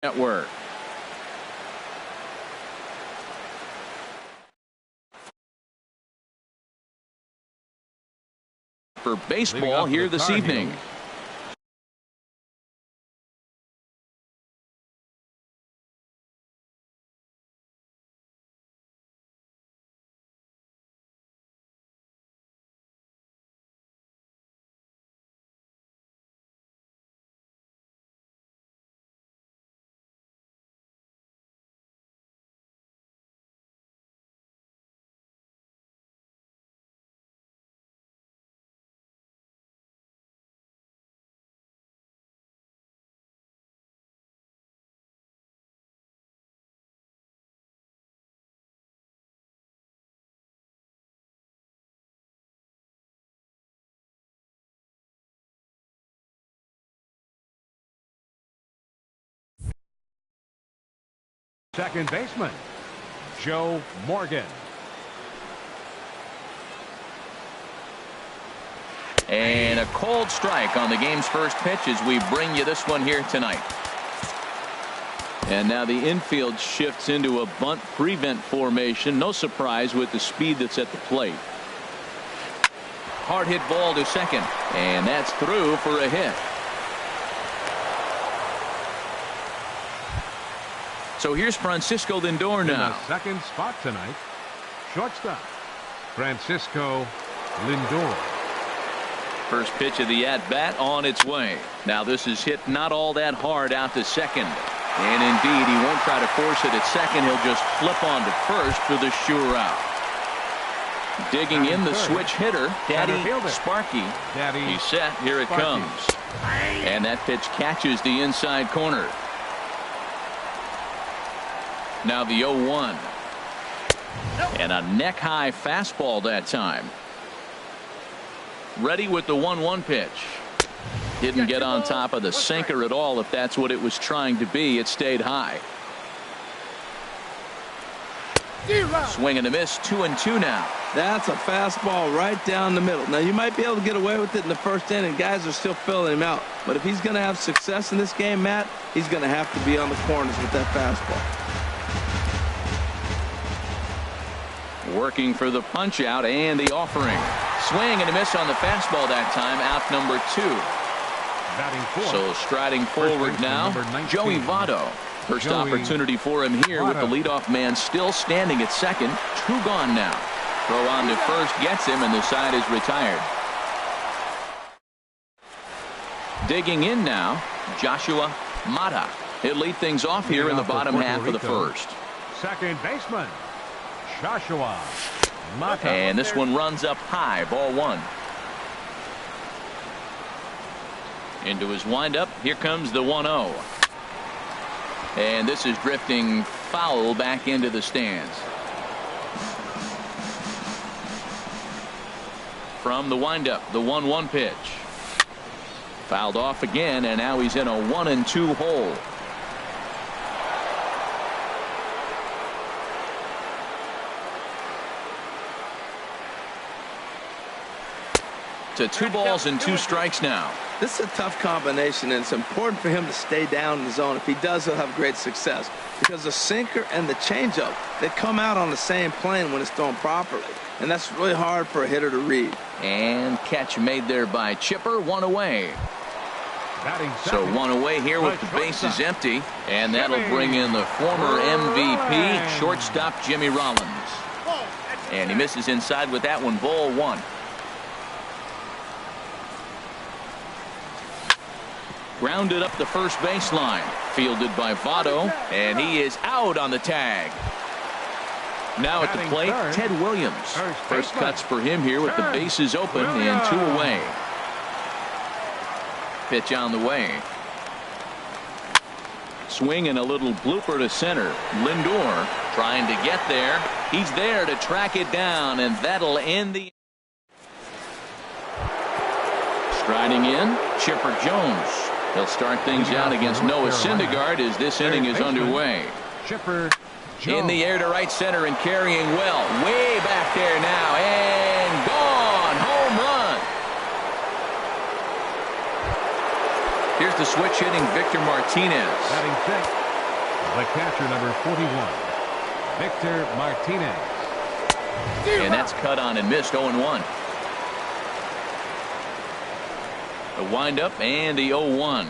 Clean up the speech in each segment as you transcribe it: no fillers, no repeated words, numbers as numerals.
Network. For baseball here this evening. Second baseman, Joe Morgan. And a cold strike on the game's first pitch as we bring you this one here tonight. And now the infield shifts into a bunt prevent formation. No surprise with the speed that's at the plate. Hard hit ball to second, and that's through for a hit. So here's Francisco Lindor now. In the second spot tonight, shortstop, Francisco Lindor. First pitch of the at-bat on its way. Now this is hit not all that hard out to second. And indeed, he won't try to force it at second. He'll just flip on to first for the sure out. Digging in the switch hitter, Daddy Sparky. He's set. Here it comes. And that pitch catches the inside corner. Now the 0-1. And a neck-high fastball that time. Ready with the 1-1 pitch. Didn't get on top of the sinker at all. If that's what it was trying to be, it stayed high. Swing and a miss. 2-2 now. That's a fastball right down the middle. Now you might be able to get away with it in the first inning. Guys are still filling him out. But if he's going to have success in this game, Matt, he's going to have to be on the corners with that fastball. Working for the punch out and the offering. Swing and a miss on the fastball that time. Out number 2. So striding forward now, Joey Votto. First opportunity for him here with the leadoff man still standing at second. 2 gone now. Throw on to first gets him, and the side is retired. Digging in now, Joshua Mata. He'll lead things off here in the bottom half of the first. Second baseman, Joshua Mata. And this one runs up high. Ball 1. Into his windup. Here comes the 1-0. And this is drifting foul back into the stands. From the windup, the 1-1 pitch. Fouled off again, and now he's in a 1-2 hole. To 2 balls and 2 strikes now. This is a tough combination, and it's important for him to stay down in the zone. If he does, he'll have great success. Because the sinker and the changeup, they come out on the same plane when it's thrown properly. And that's really hard for a hitter to read. And catch made there by Chipper. 1 away. So 1 away here with the bases empty. And that'll bring in the former MVP, shortstop Jimmy Rollins. And he misses inside with that one. Ball 1. Grounded up the first baseline. Fielded by Votto. And he is out on the tag. Now at the plate, Ted Williams. First cuts for him here with the bases open and 2 away. Pitch on the way. Swing and a little blooper to center. Lindor trying to get there. He's there to track it down, and that'll end the. Striding in, Chipper Jones. He'll start things out against Noah Syndergaard as this inning is underway. Chipper in the air to right center and carrying well. Way back there now. And gone. Home run. Here's the switch hitting Victor Martinez. The catcher, number 41, Victor Martinez. And that's cut on and missed. 0-1. The windup and the 0-1.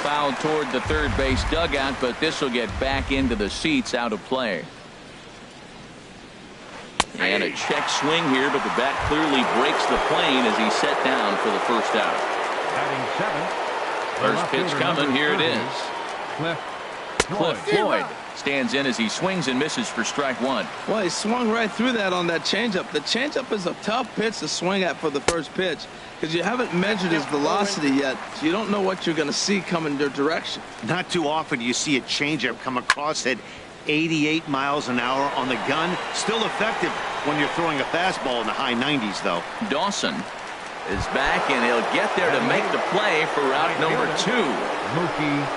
Foul toward the third base dugout, but this will get back into the seats, out of play. And a check swing here, but the bat clearly breaks the plane as he's set down for the first out. Batting 7. First pitch coming. Here it is. Cliff Floyd stands in as he swings and misses for strike one. Well, he swung right through that on that changeup. The changeup is a tough pitch to swing at for the first pitch because you haven't measured his velocity yet, so you don't know what you're going to see coming your direction. Not too often do you see a changeup come across at 88 miles an hour on the gun. Still effective when you're throwing a fastball in the high 90s, though. Dawson is back, and he'll get there to make the play for route number 2.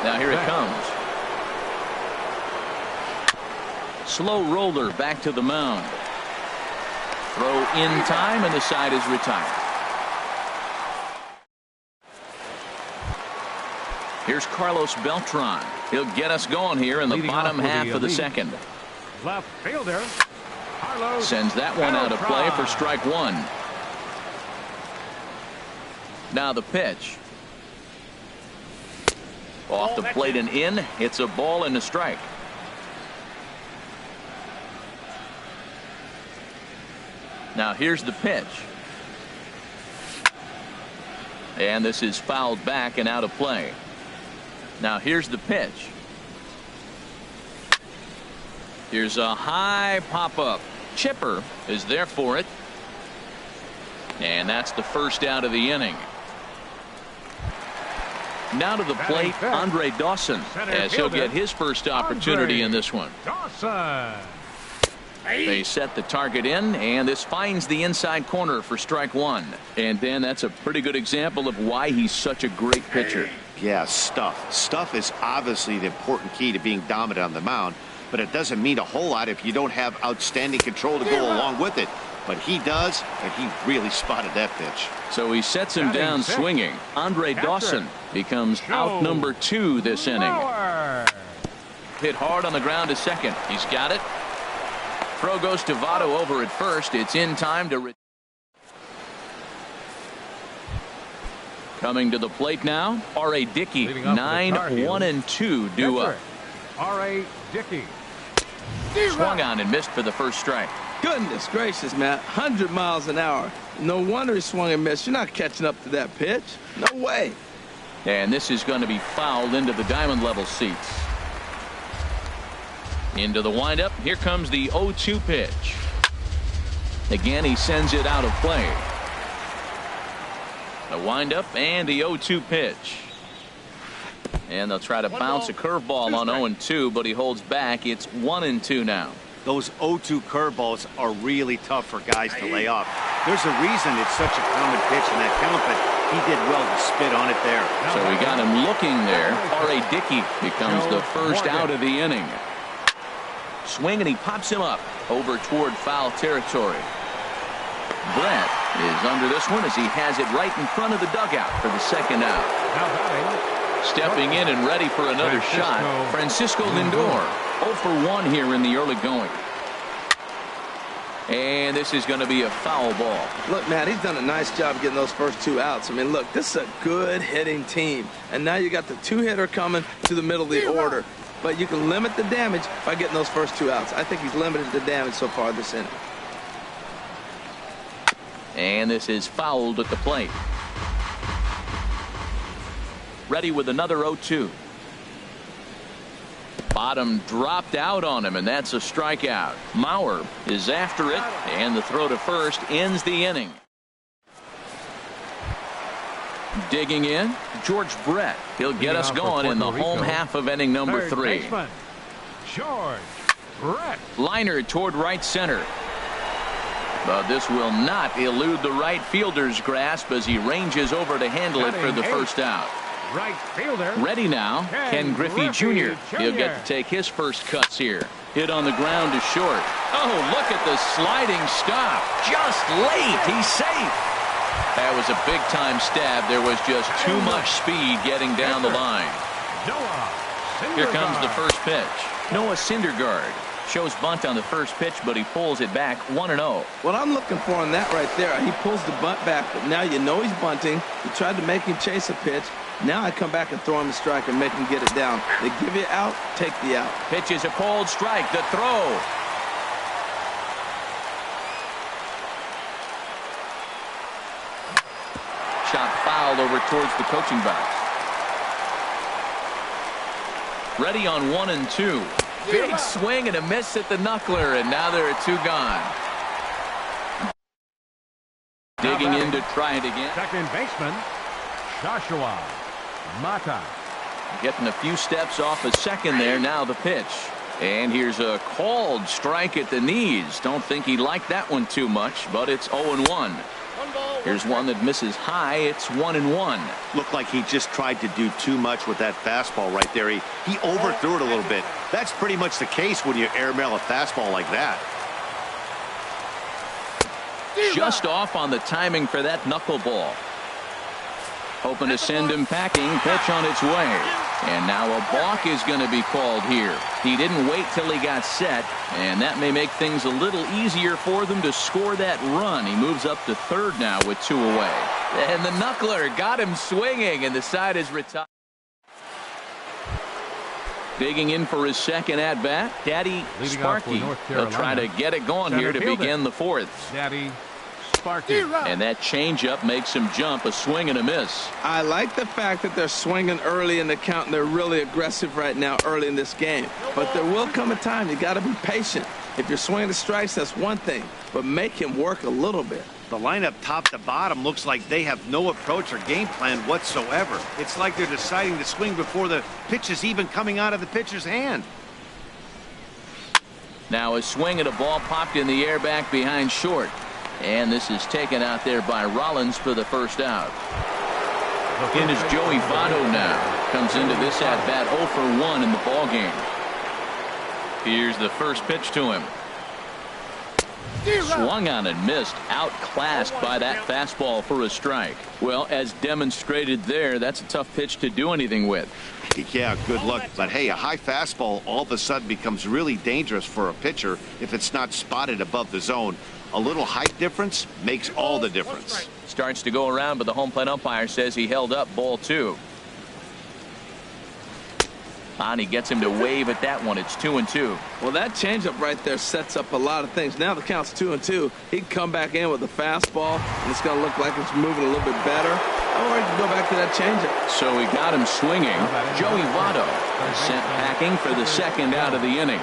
Now here it comes. Slow roller back to the mound. Throw in time, and the side is retired. Here's Carlos Beltran. He'll get us going here in the bottom half of the second. Left fielder Carlos sends that one out of play for strike one. Now the pitch. Off the plate and in. It's a ball and a strike. Now here's the pitch. And this is fouled back and out of play. Now here's the pitch. Here's a high pop-up. Chipper is there for it. And that's the first out of the inning. Now to the plate, Andre Dawson, as he'll get his first opportunity in this one. Dawson. They set the target in, and this finds the inside corner for strike one. And then that's a pretty good example of why he's such a great pitcher. Yeah, stuff. Stuff is obviously the important key to being dominant on the mound, but it doesn't mean a whole lot if you don't have outstanding control to go along with it. But he does, and he really spotted that pitch. So he sets him down swinging. Andre Dawson becomes out number 2 this inning. Hit hard on the ground to second. He's got it. Throw goes to Votto over at first. It's in time to. Coming to the plate now, R.A. Dickey. 9-1-2 due up. R.A. Dickey. Swung on and missed for the first strike. Goodness gracious, Matt. 100 miles an hour. No wonder he swung and missed. You're not catching up to that pitch. No way. And this is going to be fouled into the diamond level seats. Into the windup. Here comes the 0-2 pitch. Again, he sends it out of play. The windup and the 0-2 pitch. And they'll try to bounce a curveball on 0-2, but he holds back. It's 1-2 now. Those 0-2 curveballs are really tough for guys to lay off. There's a reason it's such a common pitch in that count, but he did well to spit on it there. So we got him looking there. R.A. Dickey becomes the first out of the inning. Swing, and he pops him up over toward foul territory. Brett is under this one as he has it right in front of the dugout for the second out. Stepping in and ready for another shot, Francisco Lindor. 0 for 1 here in the early going. And this is going to be a foul ball. Look, Matt, he's done a nice job getting those first 2 outs. I mean, look, this is a good hitting team. And now you got the 2-hitter coming to the middle of the order. But you can limit the damage by getting those first 2 outs. I think he's limited the damage so far this inning. And this is fouled at the plate. Ready with another 0-2. Bottom dropped out on him, and that's a strikeout. Mauer is after it, and the throw to first ends the inning. Digging in, George Brett. He'll get us going in the home half of inning number 3. George Brett. Liner toward right center. But this will not elude the right fielder's grasp as he ranges over to handle it for the first out. Right fielder. Ready now, Ken Griffey Jr. He'll get to take his first cuts here. Hit on the ground to short. Oh, look at the sliding stop. Just late. He's safe. That was a big-time stab. There was just too much speed getting down the line. Noah Here comes the Syndergaard. first pitch. Noah Syndergaard shows bunt on the first pitch, but he pulls it back 1-0. What I'm looking for in that right there, he pulls the bunt back, but now you know he's bunting. You tried to make him chase a pitch. Now I come back and throw him a strike and make him get it down. They give you out, take the out. Pitch is a cold strike. The throw. Shot fouled over towards the coaching box. Ready on 1-2. Big swing and a miss at the knuckler, and now there are two gone. Digging in to try it again. Second baseman, Joshua Mata. Getting a few steps off a second there. Now the pitch. And here's a called strike at the knees. Don't think he liked that one too much, but it's 0-1. Here's one that misses high. It's 1-1. Looked like he just tried to do too much with that fastball right there. He overthrew it a little bit. That's pretty much the case when you airmail a fastball like that. Just off on the timing for that knuckleball. Hoping to send him packing. Pitch on its way. And now a balk is going to be called here. He didn't wait till he got set, and that may make things a little easier for them to score that run. He moves up to third now with two away. And the knuckler got him swinging, and the side is retired. Digging in for his second at-bat, Daddy Leading off for Sparky. North He'll try to Carolina, get it going center here to fielder, begin the fourth. Daddy Sparky. And that changeup makes him jump. A swing and a miss. I like the fact that they're swinging early in the count, and they're really aggressive right now early in this game. But there will come a time you got to be patient. If you're swinging the strikes, that's one thing, but make him work a little bit. The lineup top to bottom looks like they have no approach or game plan whatsoever. It's like they're deciding to swing before the pitch is even coming out of the pitcher's hand. Now a swing at a ball popped in the air back behind short. And this is taken out there by Rollins for the first out. In is Joey Votto now. Comes into this at-bat 0 for 1 in the ball game. Here's the first pitch to him. Swung on and missed. Outclassed by that fastball for a strike. Well, as demonstrated there, that's a tough pitch to do anything with. Yeah, good luck. But hey, a high fastball all of a sudden becomes really dangerous for a pitcher if it's not spotted above the zone. A little height difference makes all the difference. Starts to go around, but the home plate umpire says he held up ball 2. He gets him to wave at that one. It's 2-2. Well, that changeup right there sets up a lot of things. Now the count's 2-2. He can come back in with a fastball, and it's going to look like it's moving a little bit better. Or he can go back to that changeup. So he got him swinging. Joey Votto is sent packing for the second out of the inning.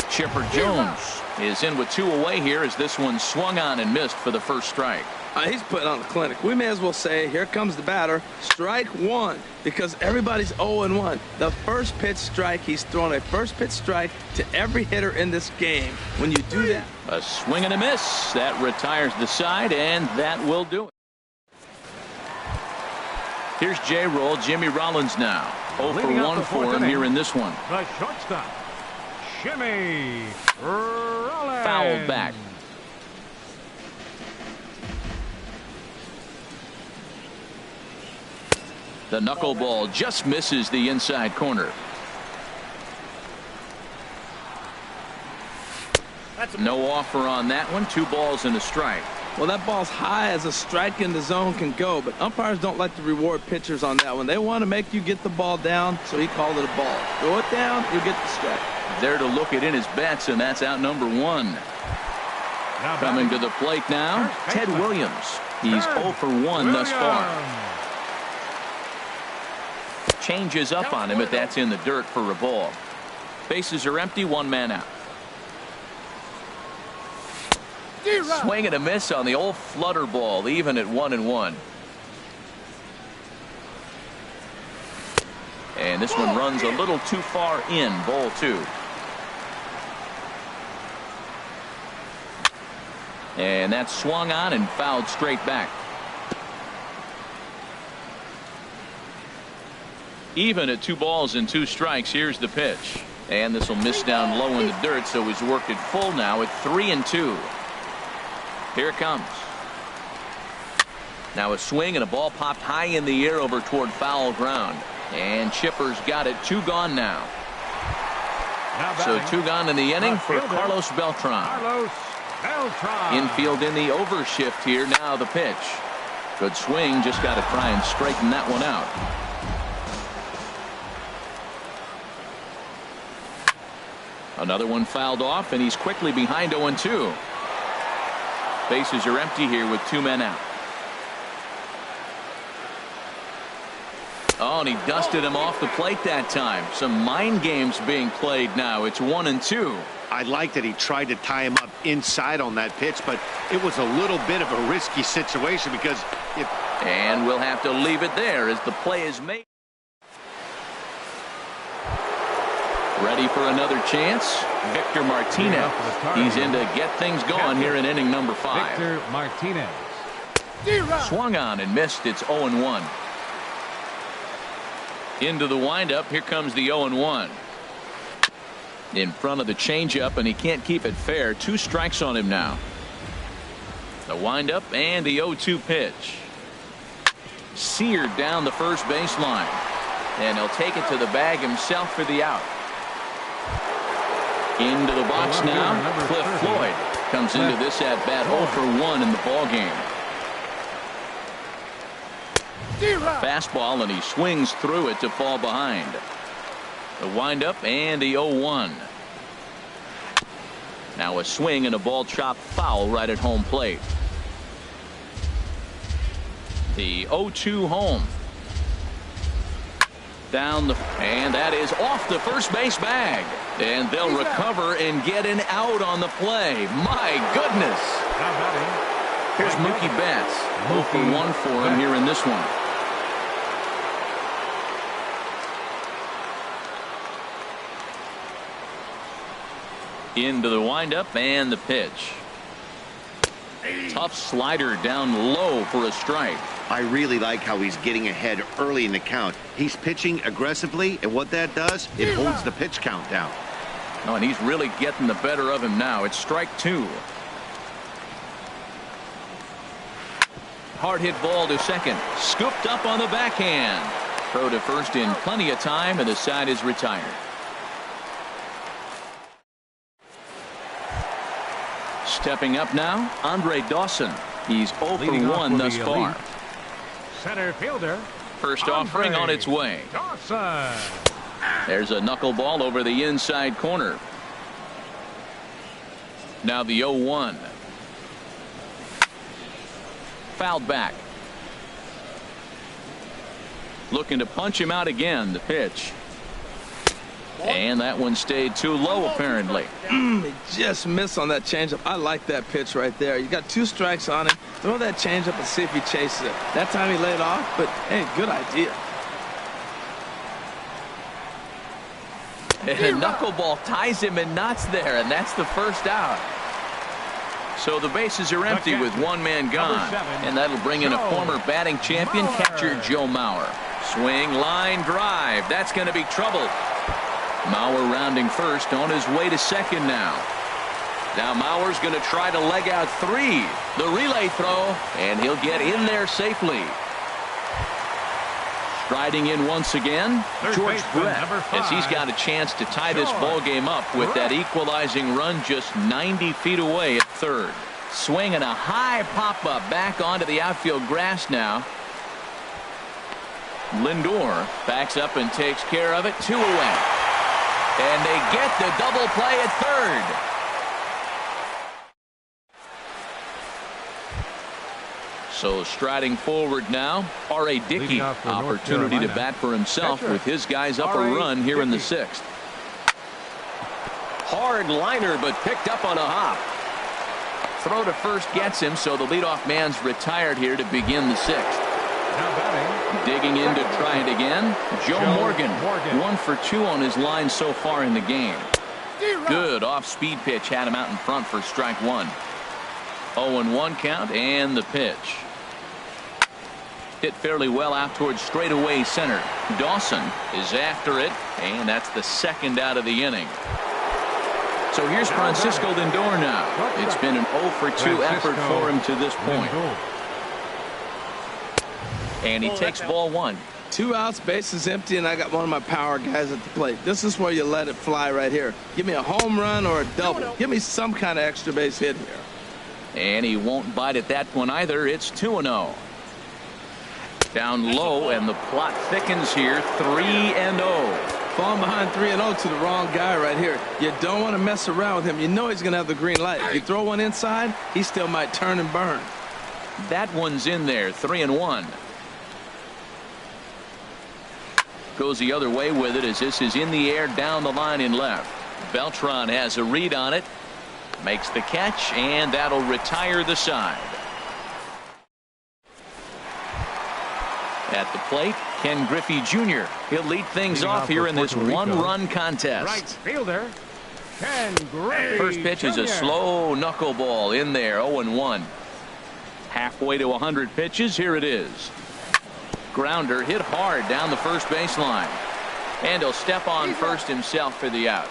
Chipper Jones is in with 2 away here as this one swung on and missed for the first strike. He's putting on a clinic. We may as well say, here comes the batter. Strike 1, because everybody's 0-1. The first pitch strike, he's throwing a first pitch strike to every hitter in this game. When you do that. A swing and a miss. That retires the side, and that will do it. Here's J-Roll. Jimmy Rollins now. 0 for 1 for him here in this one. The shortstop, Jimmy Rollins. Fouled back. The knuckleball just misses the inside corner. No offer on that one. 2 balls and a strike. Well, that ball's high as a strike in the zone can go, but umpires don't like to reward pitchers on that one. They want to make you get the ball down, so he called it a ball. Throw it down, you get the strike. There to look it in his bets, and that's out number 1. Coming to the plate now, Ted Williams. He's 0 for 1 thus far. Changes up on him, but that's in the dirt for a ball. Bases are empty, 1 man out. Swing and a miss on the old flutter ball, even at 1-1. And this one runs a little too far in, ball 2. And that's swung on and fouled straight back. Even at 2 balls and 2 strikes. Here's the pitch, and this will miss down low in the dirt, so he's worked it full now at 3-2. Here it comes. Now a swing and a ball popped high in the air over toward foul ground. And Chipper's got it. 2 gone now. So batting, 2 gone in the inning for fielder, Carlos Beltran. Carlos Beltran. Infield in the overshift here. Now the pitch. Good swing. Just got to try and straighten that one out. Another one fouled off, and he's quickly behind 0-2. Bases are empty here with 2 men out. Oh, and he dusted him off the plate that time. Some mind games being played now. It's 1-2. I like that he tried to tie him up inside on that pitch, but it was a little bit of a risky situation because if... And we'll have to leave it there as the play is made. Ready for another chance. Victor Martinez. He's in to get things going here in inning number 5. Victor Martinez. Swung on and missed. It's 0-1. Into the windup. Here comes the 0-1. In front of the changeup, and he can't keep it fair. 2 strikes on him now. The windup and the 0-2 pitch. Seared down the first baseline. And he'll take it to the bag himself for the out. Into the box now. Cliff Floyd comes into this at bat 0-for-1 in the ball game. Fastball, and he swings through it to fall behind. The windup and the 0-1. Now a swing and a ball chopped foul right at home plate. The 0-2 home. Down the, and that is off the first base bag. And they'll recover and get an out on the play. My goodness. Here's Mookie Betts. 0-for-1 for him here in this one. Into the windup and the pitch. Tough slider down low for a strike. I really like how he's getting ahead early in the count. He's pitching aggressively, and what that does, it holds the pitch count down. Oh, and he's really getting the better of him now. It's strike 2. Hard hit ball to second. Scooped up on the backhand. Throw to first in plenty of time, and the side is retired. Stepping up now, Andre Dawson. He's 0-for-1 thus far. Center fielder. First offering on its way. Dawson. There's a knuckleball over the inside corner. Now the 0-1. Fouled back. Looking to punch him out again. The pitch. And that one stayed too low apparently. He just missed on that changeup. I like that pitch right there. You got 2 strikes on him. Throw that changeup and see if he chases it. That time he laid off, but hey, good idea. And knuckleball ties him in knots there, and that's the first out. So the bases are empty with 1 man gone, and that'll bring in a former batting champion, catcher Joe Mauer. Swing, line drive. That's going to be trouble. Mauer rounding first, on his way to second now. Now Mauer's going to try to leg out 3. The relay throw, and he'll get in there safely. Striding in once again, George Brett, as he's got a chance to tie this ball game up with that equalizing run just 90 feet away at third. Swing and a high pop-up back onto the outfield grass now. Lindor backs up and takes care of it. 2 away. And they get the double play at third. So striding forward now, R.A. Dickey. Opportunity to bat for himself with his guys up a run here in the 6th. Hard liner, but picked up on a hop. Throw to first gets him, so the leadoff man's retired here to begin the 6th. Digging in to try it again, Joe Morgan. 1 for 2 on his line so far in the game. Good off-speed pitch had him out in front for strike 1. 0-1 count and the pitch. Hit fairly well out towards straightaway center. Dawson is after it, and that's the 2nd out of the inning. So here's Francisco Lindor now. It's been an 0 for 2 effort for him to this point. And he takes ball 1. 2 outs, bases empty, and I got one of my power guys at the plate. This is where you let it fly right here. Give me a home run or a double. Give me some kind of extra base hit here. And he won't bite at that one either. It's 2-0. Down low, and the plot thickens here. 3-0. Falling behind 3-0 to the wrong guy right here. You don't want to mess around with him. You know he's going to have the green light. If you throw one inside, he still might turn and burn. That one's in there. 3-1. Goes the other way with it as this is in the air down the line in left. Beltran has a read on it. Makes the catch, and that'll retire the side. At the plate, Ken Griffey Jr. He'll lead things off here in this one-run contest. Right fielder, Ken Griffey First pitch is a Jr. slow knuckleball in there. 0-1. Halfway to 100 pitches. Here it is. Grounder hit hard down the first baseline. And he'll step on first himself for the out.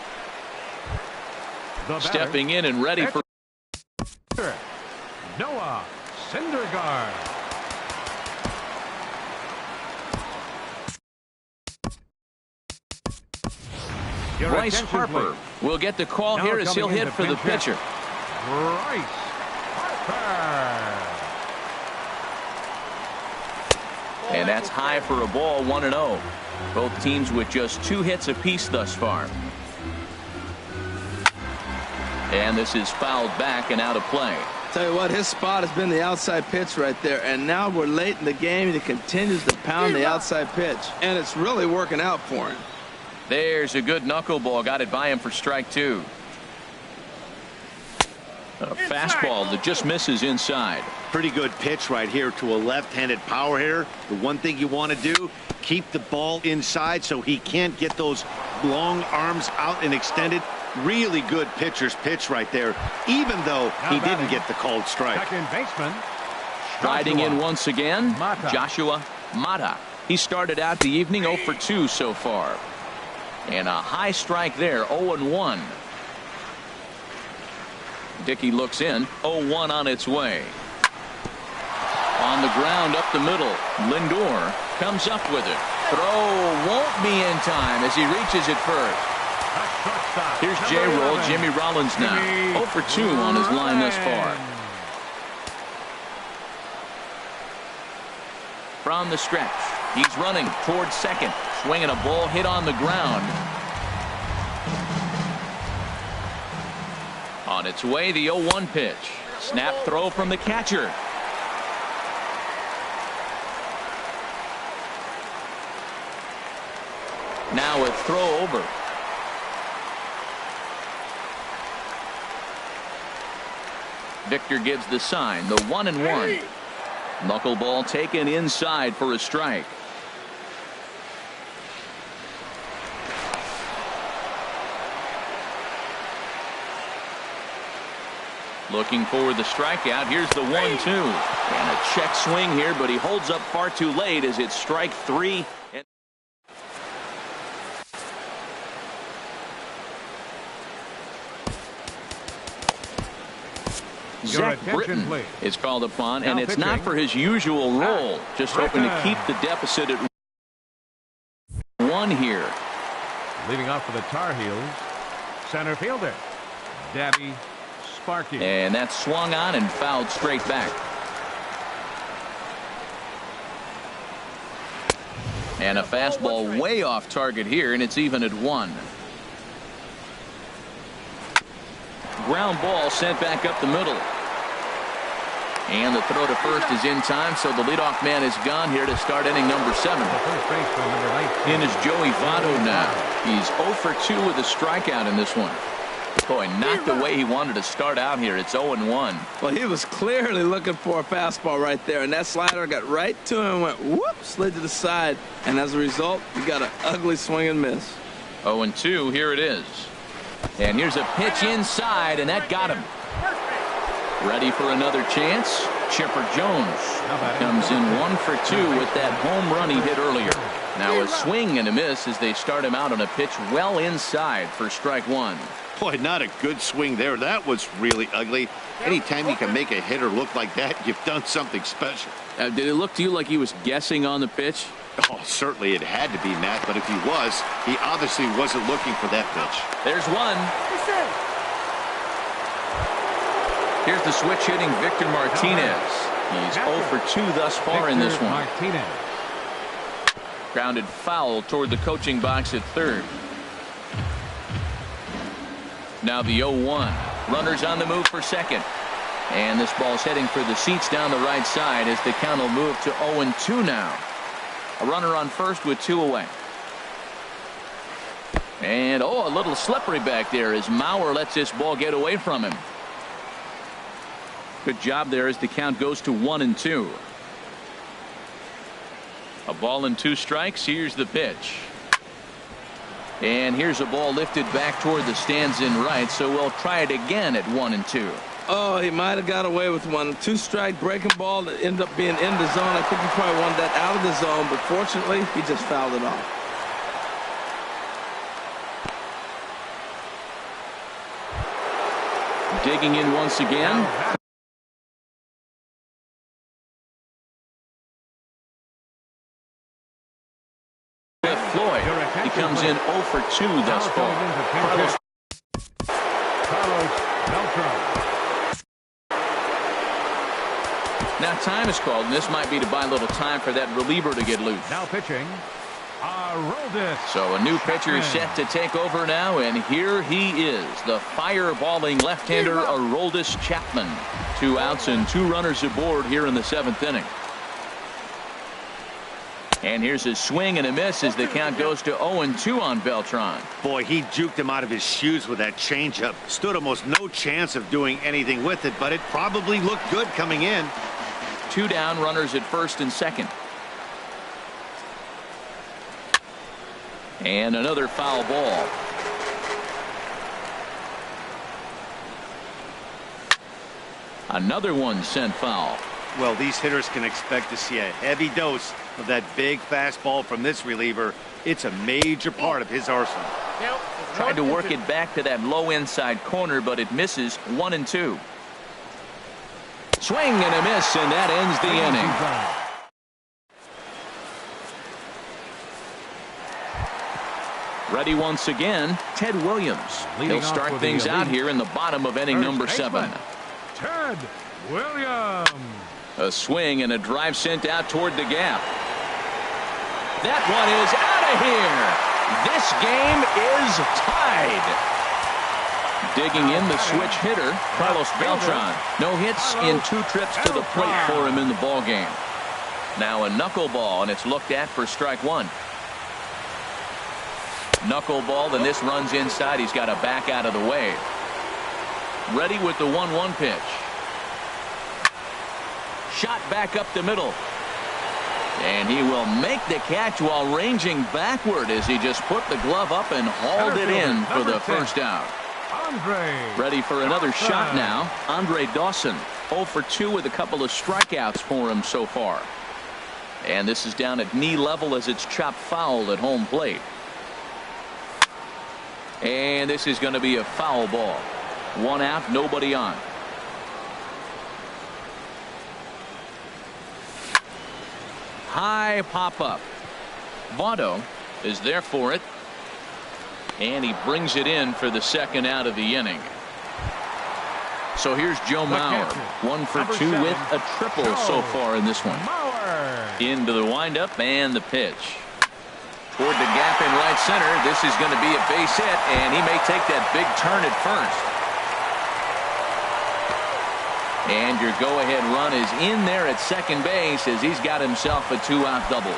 Stepping in and ready for Noah Syndergaard. Bryce Harper will get the call here as he'll hit for the pitcher. Bryce Harper. And that's high for a ball. 1-0. Both teams with just 2 hits apiece thus far. And this is fouled back and out of play. Tell you what, his spot has been the outside pitch right there, and now we're late in the game and he continues to pound the outside pitch, and it's really working out for him. There's a good knuckleball. Got it by him for strike 2. A fastball that just misses inside. Pretty good pitch right here to a left-handed power hitter. The one thing you want to do, keep the ball inside so he can't get those long arms out and extended. Really good pitcher's pitch right there, even though he didn't get the called strike. Second baseman. Striding in once again, Mata. Joshua Mata. He started out the evening 0 for 2 so far. And a high strike there, 0-1. Dickey looks in, 0-1 on its way. On the ground up the middle, Lindor comes up with it. Throw won't be in time as he reaches it first. Here's J-Roll, Jimmy Rollins now. 0 for 2 on his line thus far. From the stretch, he's running towards second. Swinging a ball hit on the ground. On its way, the 0-1 pitch. Snap throw from the catcher. Now a throw over. Victor gives the sign, the 1-1. Knuckleball taken inside for a strike. Looking for the strikeout. Here's the 1-2. And a check swing here, but he holds up far too late as it's strike 3. Zach Britton is called upon, and it's not for his usual role. Just hoping to keep the deficit at 1 here. Leading off for the Tar Heels, center fielder, Davey Sparky. And that's swung on and fouled straight back. And a fastball way off target here, and it's even at 1. Ground ball sent back up the middle. And the throw to first is in time, so the leadoff man is gone here to start inning number 7. In is Joey Votto now. He's 0 for 2 with a strikeout in this one. Boy, not the way he wanted to start out here. It's 0-1. Well, he was clearly looking for a fastball right there, and that slider got right to him and went whoop, slid to the side, and as a result, you got an ugly swing and miss. 0-2, here it is. And here's a pitch inside, and that got him. Ready for another chance. Chipper Jones comes in 1 for 2 with that home run he hit earlier. Now a swing and a miss as they start him out on a pitch well inside for strike one. Boy, not a good swing there. That was really ugly. Anytime you can make a hitter look like that, you've done something special. Did it look to you like he was guessing on the pitch? Oh, certainly it had to be, Matt, but if he was, he obviously wasn't looking for that pitch. There's one. Here's the switch hitting Victor Martinez. He's 0 for 2 thus far in this one. Martinez. Grounded foul toward the coaching box at third. Now the 0-1. Runners on the move for second. And this ball's heading for the seats down the right side as the count will move to 0-2 now. A runner on first with 2 away. And a little slippery back there as Mauer lets this ball get away from him. Good job there as the count goes to 1-2. A ball and 2 strikes. Here's the pitch. And here's a ball lifted back toward the stands in right, so we'll try it again at 1-2. Oh, he might have got away with one. 2-strike breaking ball that ended up being in the zone. I think he probably wanted that out of the zone, but fortunately, he just fouled it off. Digging in once again. Floyd. He comes in 0 for 2 thus far. Carlos Beltran. Now time is called, and this might be to buy a little time for that reliever to get loose. Now pitching, Aroldis. So a new pitcher is set to take over now, and here he is, the fireballing left-hander Aroldis Chapman. 2 outs and 2 runners aboard here in the 7th inning. And here's his swing and a miss as the count goes to 0-2 on Beltran. Boy, he juked him out of his shoes with that changeup. Stood almost no chance of doing anything with it, but it probably looked good coming in. 2 down, runners at first and second. And another foul ball. Another one sent foul. Well, these hitters can expect to see a heavy dose of that big fastball from this reliever. It's a major part of his arsenal. Tried to work it back to that low inside corner, but it misses. 1-2. Swing and a miss, and that ends the inning. Ready once again, Ted Williams. He'll start things out here in the bottom of inning number 7. Ted Williams. A swing and a drive sent out toward the gap. That one is out of here. This game is tied. Digging in the switch hitter, Carlos Beltran. No hits in 2 trips to the plate for him in the ball game. Now a knuckleball, and it's looked at for strike 1. Knuckleball, then this runs inside. He's got to back out of the way. Ready with the 1-1 pitch. Shot back up the middle. And he will make the catch while ranging backward as he just put the glove up and hauled it in for the first out. Ready for another shot now. Andre Dawson, 0 for 2 with a couple of strikeouts for him so far. And this is down at knee level as it's chopped foul at home plate. And this is going to be a foul ball. 1 out, nobody on. High pop up. Votto is there for it. And he brings it in for the 2nd out of the inning. So here's Joe Mauer. 1 for 2 with a triple so far in this one. Into the windup and the pitch. Toward the gap in right center. This is going to be a base hit, and he may take that big turn at first. And your go-ahead run is in there at second base as he's got himself a 2-out double.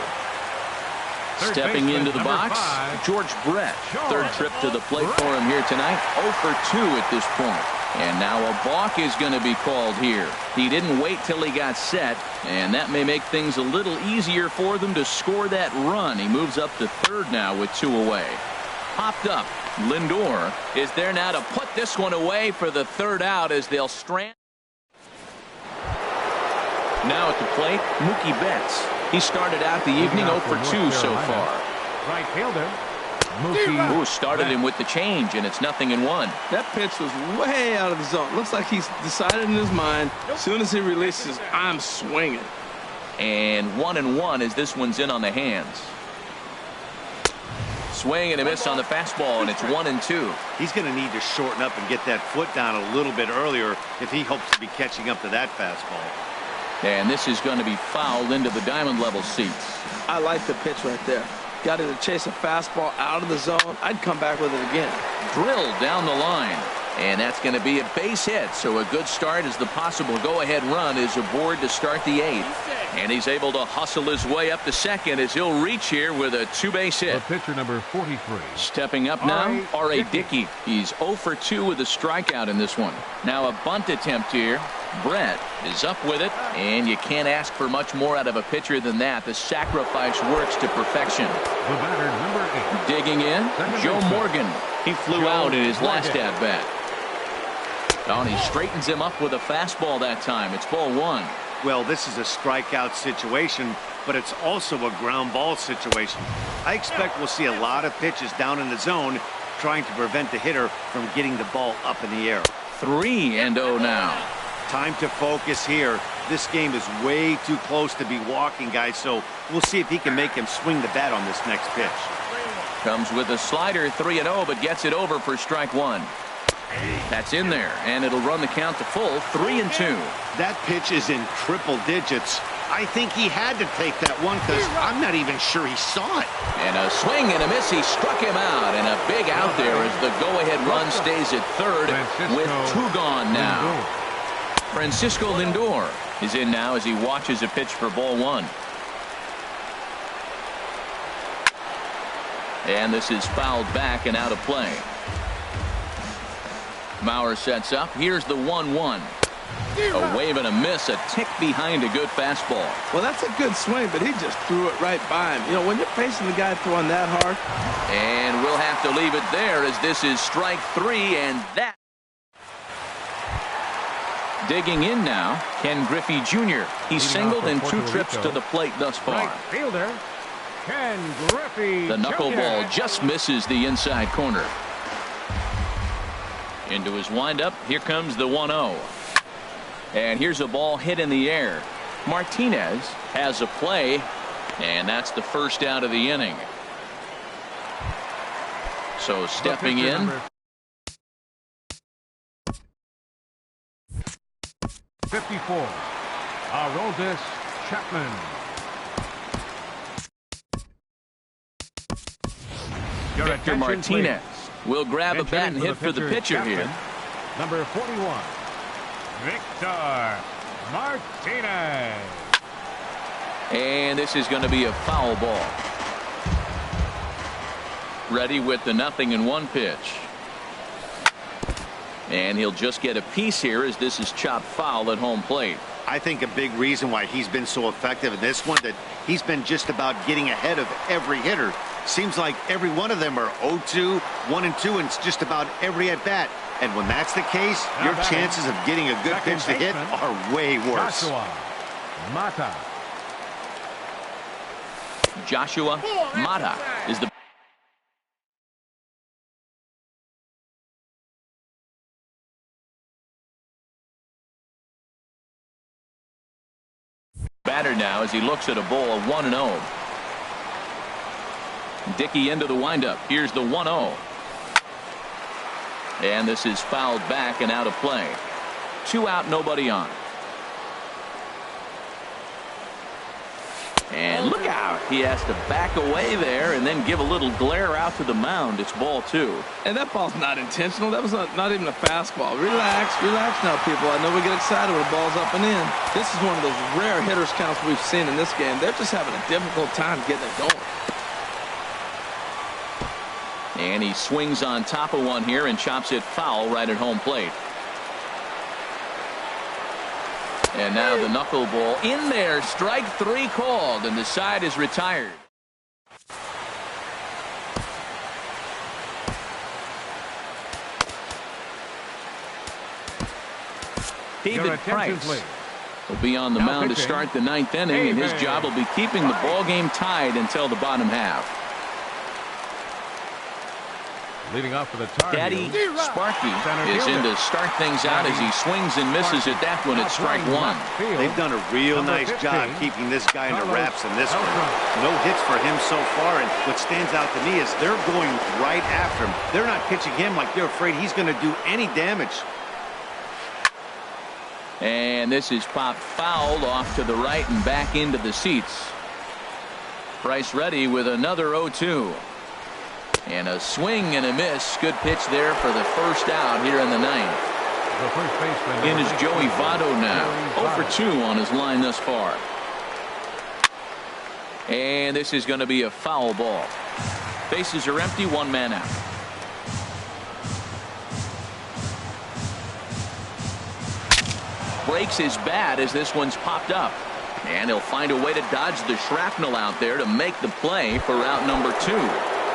Stepping into the box, George Brett. 3rd trip to the plate for him here tonight. 0 for 2 at this point. And now a balk is going to be called here. He didn't wait till he got set, and that may make things a little easier for them to score that run. He moves up to 3rd now with 2 away. Popped up. Lindor is there now to put this one away for the 3rd out as they'll strand. Now at the plate, Mookie Betts. He started out the evening 0 for 2 so far. Right fielder. Ooh, started him with the change, and it's 0-1. That pitch was way out of the zone. Looks like he's decided in his mind, as soon as he releases, I'm swinging. And 1-1 as this one's in on the hands. Swing and a miss on the fastball, and it's 1-2. He's going to need to shorten up and get that foot down a little bit earlier if he hopes to be catching up to that fastball. And this is going to be fouled into the diamond level seats. I like the pitch right there. Got to chase a fastball out of the zone. I'd come back with it again. Drilled down the line. And that's going to be a base hit. So a good start as the possible go-ahead run is aboard to start the 8th. And he's able to hustle his way up to second as he'll reach here with a 2-base hit. The pitcher number 43. Stepping up now, R.A. Dickey. He's 0 for 2 with a strikeout in this one. Now a bunt attempt here. Brett is up with it, and you can't ask for much more out of a pitcher than that. The sacrifice works to perfection. The batter, number 8. Digging in, Joe Morgan. He flew out in his last at-bat. Oh, and he straightens him up with a fastball that time. It's ball 1. Well, this is a strikeout situation, but it's also a ground ball situation. I expect we'll see a lot of pitches down in the zone trying to prevent the hitter from getting the ball up in the air. 3-0 now. Time to focus here. This game is way too close to be walking, guys, so we'll see if he can make him swing the bat on this next pitch. Comes with a slider, 3-0, but gets it over for strike 1. That's in there, and it'll run the count to full, 3-2. That pitch is in triple digits. I think he had to take that one because I'm not even sure he saw it. And a swing and a miss. He struck him out, and a big out there as the go-ahead run stays at third with 2 gone now. Francisco Lindor is in now as he watches a pitch for ball 1. And this is fouled back and out of play. Mauer sets up. Here's the 1-1. A wave and a miss, a tick behind a good fastball. Well, that's a good swing, but he just threw it right by him. You know, when you're facing the guy throwing that hard. And we'll have to leave it there as this is strike 3, and that. Digging in now, Ken Griffey Jr. He's singled in 2 trips to the plate thus far. Right fielder, Ken Griffey The knuckleball Jr. just misses the inside corner. Into his windup, here comes the 1-0. And here's a ball hit in the air. Martinez has a play, and that's the first out of the inning. So stepping in. 54. Aroldis Chapman. Victor Martinez will grab a bat and hit for the pitcher here. Number 41. Victor Martinez. And this is going to be a foul ball. Ready with the 0-1 pitch. And he'll just get a piece here as this is chopped foul at home plate. I think a big reason why he's been so effective in this one that he's been just about getting ahead of every hitter. Seems like every one of them are 0-2, 1-2, and it's just about every at bat. And when that's the case, your chances of getting a good pitch to hit are way worse. Joshua Mata is the batter now as he looks at a ball of 1-0. Dickey into the windup. Here's the 1-0. And this is fouled back and out of play. 2 out, nobody on. And look out. He has to back away there and then give a little glare out to the mound. It's ball 2. And that ball's not intentional. That was not even a fastball. Relax now, people. I know we get excited when the ball's up and in. This is one of those rare hitters counts we've seen in this game. They're just having a difficult time getting it going. And he swings on top of one here and chops it foul right at home plate. And now the knuckleball in there. Strike 3 called, and the side is retired. David Price Will be on the mound to start the ninth inning, and his job will be keeping the ball game tied until the bottom half. Leading off for the Tar Daddy Heels, Sparky is in to start things out as he swings and misses at that one at strike one. They've done a real nice job keeping this guy in the wraps in this one. No hits for him so far, and what stands out to me is they're going right after him. They're not pitching him like they're afraid he's going to do any damage. And this is popped foul off to the right and back into the seats. Price ready with another 0-2. And a swing and a miss. Good pitch there for the first out here in the ninth. The first baseman in is Joey Votto now. 0 for 2 on his line thus far. And this is going to be a foul ball. Bases are empty, one man out. Breaks his bat as this one's popped up. And he'll find a way to dodge the shrapnel out there to make the play for out number 2.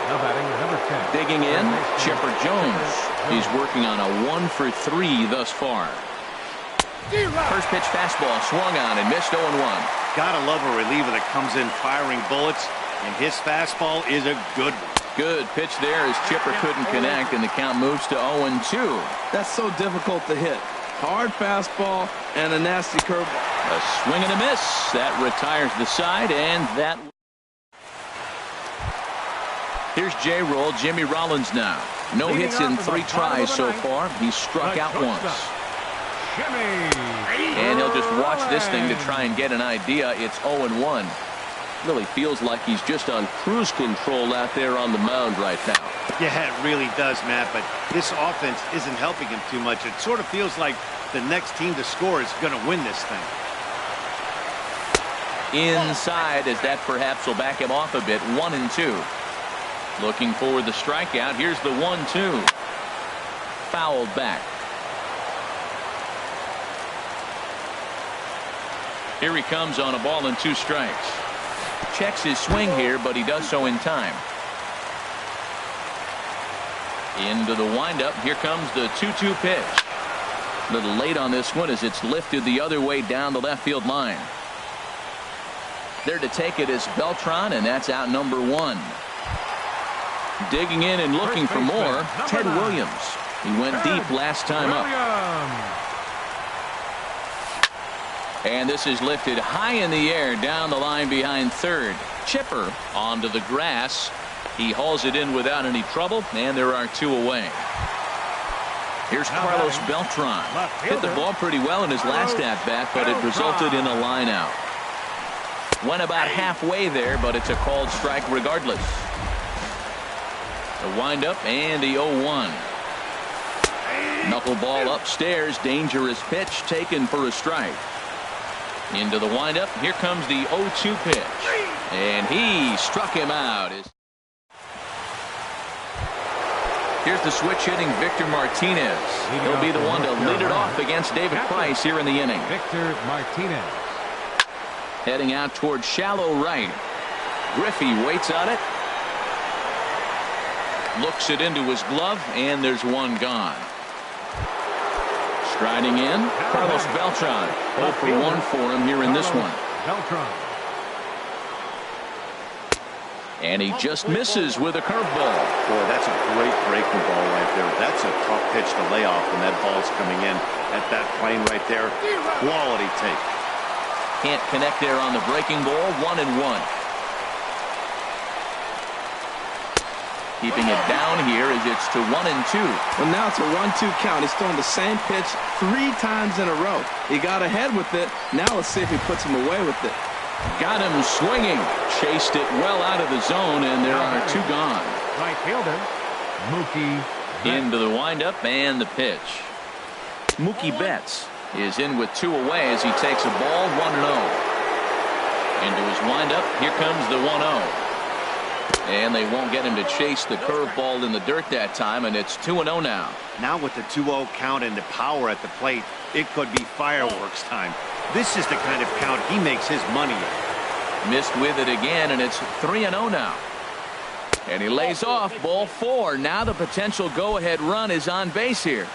Now batting number 10. Digging in, Chipper Jones. He's working on a 1 for 3 thus far. First pitch fastball swung on and missed 0-1. Gotta love a reliever that comes in firing bullets, and his fastball is a good one. Good pitch there as Chipper couldn't connect, and the count moves to 0-2. That's so difficult to hit. Hard fastball and a nasty curveball. A swing and a miss. That retires the side, and that. Here's J-Roll, Jimmy Rollins now. No hits in 3 tries so far. He's struck out once. And he'll just watch this thing to try and get an idea. It's 0-1. Really feels like he's just on cruise control out there on the mound right now. Yeah, it really does, Matt, but this offense isn't helping him too much. It sort of feels like the next team to score is going to win this thing. Inside, as that perhaps will back him off a bit. 1-2. Looking for the strikeout. Here's the 1-2. Fouled back. Here he comes on a ball and 2 strikes. Checks his swing here, but he does so in time. Into the windup. Here comes the 2-2 pitch. A little late on this one as it's lifted the other way down the left field line. There to take it is Beltran, and that's out number 1. Digging in and looking for more, Ted Williams. He went deep last time up. And this is lifted high in the air down the line behind third. Chipper onto the grass. He hauls it in without any trouble, and there are 2 away. Here's Carlos Beltran. Hit the ball pretty well in his last at-bat, but it resulted in a line out. Went about halfway there, but it's a called strike regardless. The windup and the 0-1. Knuckleball upstairs. Dangerous pitch taken for a strike. Into the windup. Here comes the 0-2 pitch. And he struck him out. Here's the switch hitting Victor Martinez. He'll be the one to lead it off against David Price here in the inning. Victor Martinez. Heading out towards shallow right. Griffey waits on it. Looks it into his glove, and there's 1 gone. Striding in, Carlos Beltran. 0 for 1 for him here in this one. Beltran. And he just misses with a curveball. Boy, that's a great breaking ball right there. That's a tough pitch to lay off when that ball's coming in at that plane right there. Quality take. Can't connect there on the breaking ball. 1-1. Keeping it down here as it's to 1-2. Well, now it's a 1-2 count. He's throwing the same pitch 3 times in a row. He got ahead with it. Now let's see if he puts him away with it. Got him swinging. Chased it well out of the zone, and there are 2 gone. Right fielder, Mookie Betts. Into the windup and the pitch. Mookie Betts is in with 2 away as he takes a ball. 1-0. Into his windup. Here comes the 1-0. And they won't get him to chase the curveball in the dirt that time, and it's 2-0 now. Now with the 2-0 count and the power at the plate, it could be fireworks time. This is the kind of count he makes his money in. Missed with it again, and it's 3-0 now. And he lays off ball 4. Now the potential go-ahead run is on base here.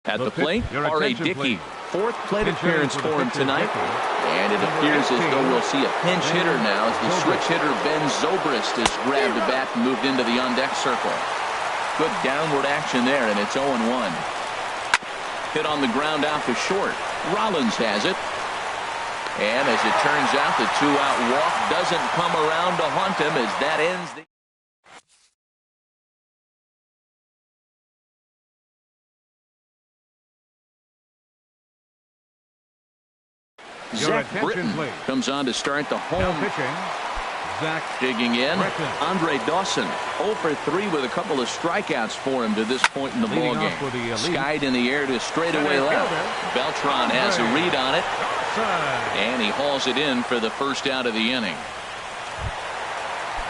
At the plate, R.A. Dickey. Fourth plate appearance for him tonight. And it appears as though we'll see a pinch hitter now as the switch hitter Ben Zobrist has grabbed the bat and moved into the on-deck circle. Good downward action there, and it's 0-1. Hit on the ground out to short. Rollins has it. And as it turns out, the two-out walk doesn't come around to haunt him as that ends the... Zach Britton comes on to start the home. Zach digging in. Britton. Andre Dawson 0 for 3 with a couple of strikeouts for him to this point in the ballgame. Skied in the air to straightaway left. Beltran has a read on it. And he hauls it in for the first out of the inning.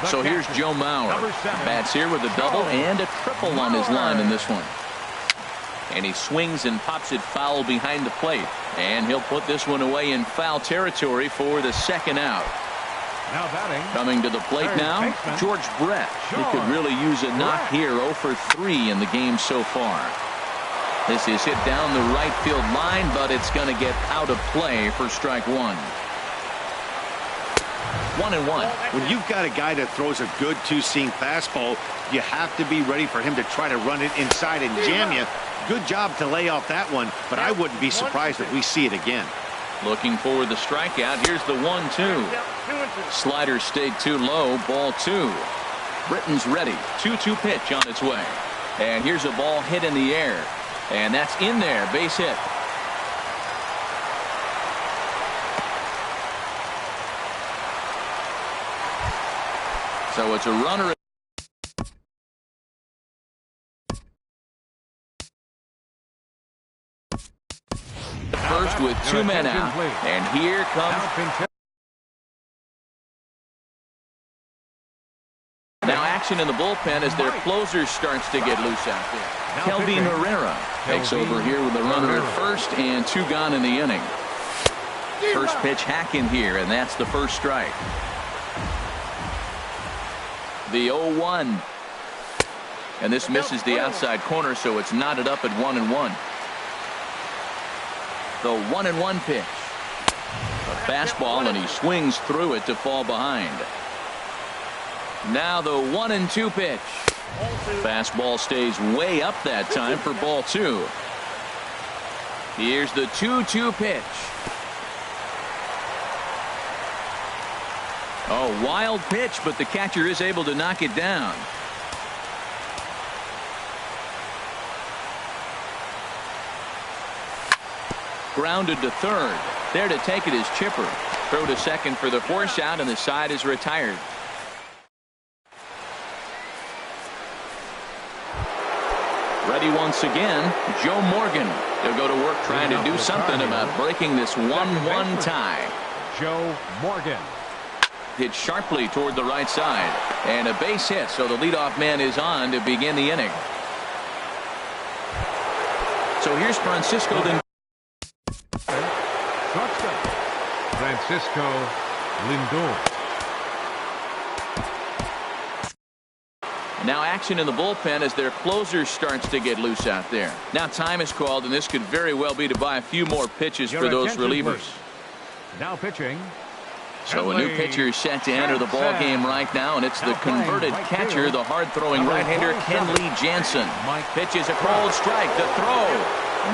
So here's Joe Mauer. Bats here with a double and a triple on his line in this one. And he swings and pops it foul behind the plate. And he'll put this one away in foul territory for the second out. Now batting. Coming to the plate now, George Brett. He could really use a knock here. 0 for 3 in the game so far. This is hit down the right field line, but it's going to get out of play for strike one. 1-1. When you've got a guy that throws a good two-seam fastball, you have to be ready for him to try to run it inside and jam you. Good job to lay off that one, but I wouldn't be surprised if we see it again. Looking for the strikeout. Here's the 1-2. Slider stayed too low. Ball 2. Britton's ready. 2-2 pitch on its way. And here's a ball hit in the air. And that's in there. Base hit. So it's a runner. First with 2 men out. And here comes. Now action in the bullpen as their closer starts to get loose out there. Kelvin Herrera takes over here with a runner at first and 2 gone in the inning. First pitch hack in here, and that's the first strike. The 0-1. And this misses the outside corner, so it's knotted up at 1-1. The 1-1 pitch. A fastball, and he swings through it to fall behind. Now the 1-2 pitch. Fastball stays way up that time for ball 2. Here's the 2-2 pitch. A wild pitch, but the catcher is able to knock it down. Grounded to third. There to take it is Chipper. Throw to second for the force out, and the side is retired. Ready once again, Joe Morgan. He'll go to work trying to do something about breaking this 1-1 tie. Joe Morgan. Hit sharply toward the right side. And a base hit, so the leadoff man is on to begin the inning. So here's Francisco Lindor. Francisco Lindor. Now action in the bullpen as their closer starts to get loose out there. Now time is called, and this could very well be to buy a few more pitches for those relievers. Now pitching. So a new pitcher is set to enter the ball game right now, and it's the converted catcher, the hard-throwing right-hander Kenley Jansen. Pitches a cold strike. The throw.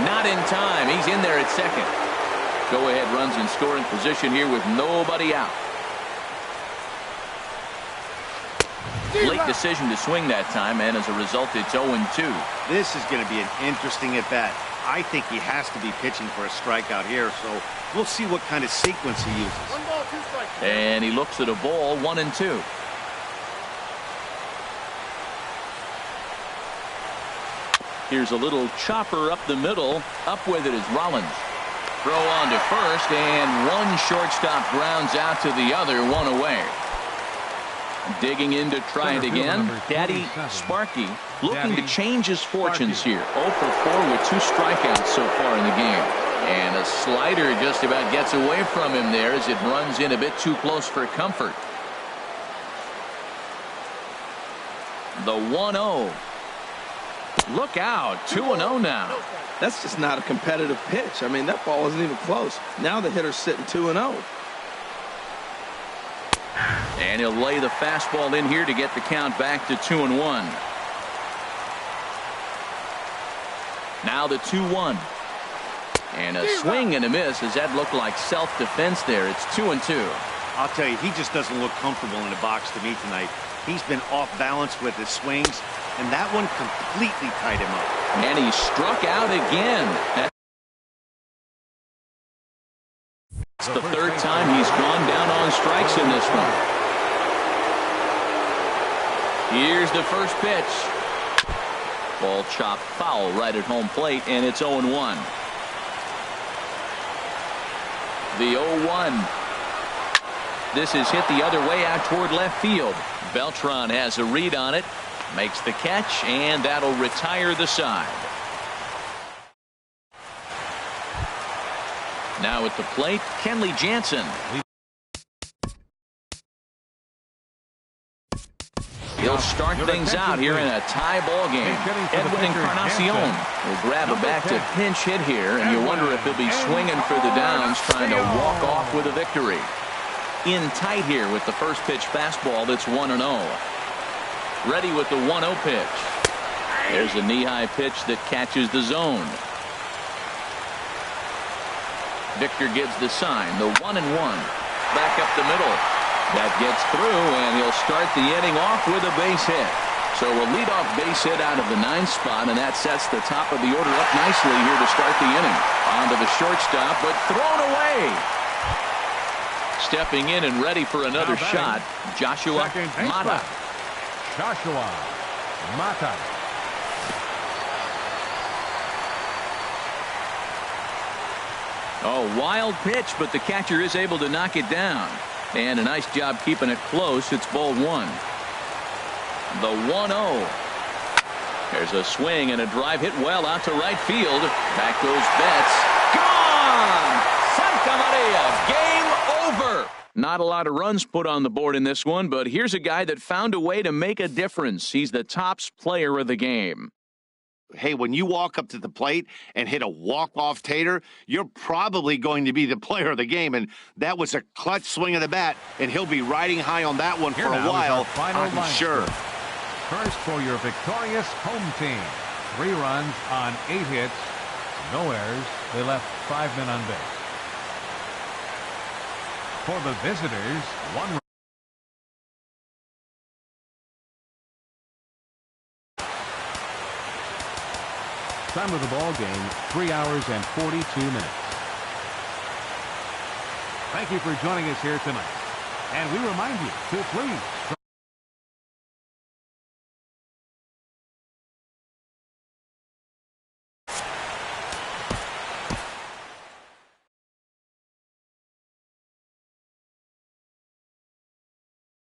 Not in time. He's in there at second. Go-ahead runs in scoring position here with nobody out. Late decision to swing that time, and as a result, it's 0-2. This is going to be an interesting at-bat. I think he has to be pitching for a strikeout here, so we'll see what kind of sequence he uses. 1 ball, 2 strikes. And he looks at a ball, 1-2. Here's a little chopper up the middle. Up with it is Rollins. Throw on to first, and one shortstop grounds out to the other, 1 away. Digging in to try it again. Daddy Sparky looking to change his fortunes here. 0 for 4 with 2 strikeouts so far in the game. And a slider just about gets away from him there as it runs in a bit too close for comfort. The 1-0. Look out. 2-0 now. That's just not a competitive pitch. I mean, that ball isn't even close. Now the hitter's sitting 2-0. And he'll lay the fastball in here to get the count back to 2-1. Now the 2-1. And a swing and a miss. Does that look like self-defense there? It's 2-2. I'll tell you, he just doesn't look comfortable in the box to me tonight. He's been off balance with his swings, and that one completely tied him up. And he struck out again. It's the third time he's gone down on strikes in this one. Here's the first pitch. Ball chopped foul right at home plate, and it's 0-1. The 0-1. This is hit the other way out toward left field. Beltran has a read on it, makes the catch, and that'll retire the side. Now at the plate, Kenley Jansen. He'll start things out here in a tie ball game. Edwin Encarnacion will grab a back to pinch hit here, and you wonder if he'll be swinging for the downs, trying to walk off with a victory. In tight here with the first pitch fastball that's 1-0. Ready with the 1-0 pitch. There's a knee-high pitch that catches the zone. Victor gives the sign, the 1-1. Back up the middle. That gets through, and he'll start the inning off with a base hit. So a leadoff base hit out of the 9th spot, and that sets the top of the order up nicely here to start the inning. On to the shortstop, but thrown away. Stepping in and ready for another shot, Joshua Mata. Joshua Mata. Oh, wild pitch, but the catcher is able to knock it down. And a nice job keeping it close. It's ball 1. The 1-0. There's a swing and a drive hit well out to right field. Back goes Betts. Gone! Santa Maria. Game over. Not a lot of runs put on the board in this one, but here's a guy that found a way to make a difference. He's the tops player of the game. Hey, when you walk up to the plate and hit a walk-off tater, you're probably going to be the player of the game, and that was a clutch swing of the bat, and he'll be riding high on that one for a while, I'm sure. First for your victorious home team. 3 runs on 8 hits, no errors. They left 5 men on base. For the visitors, 1 run. Time of the ball game, 3 hours and 42 minutes. Thank you for joining us here tonight. And we remind you to please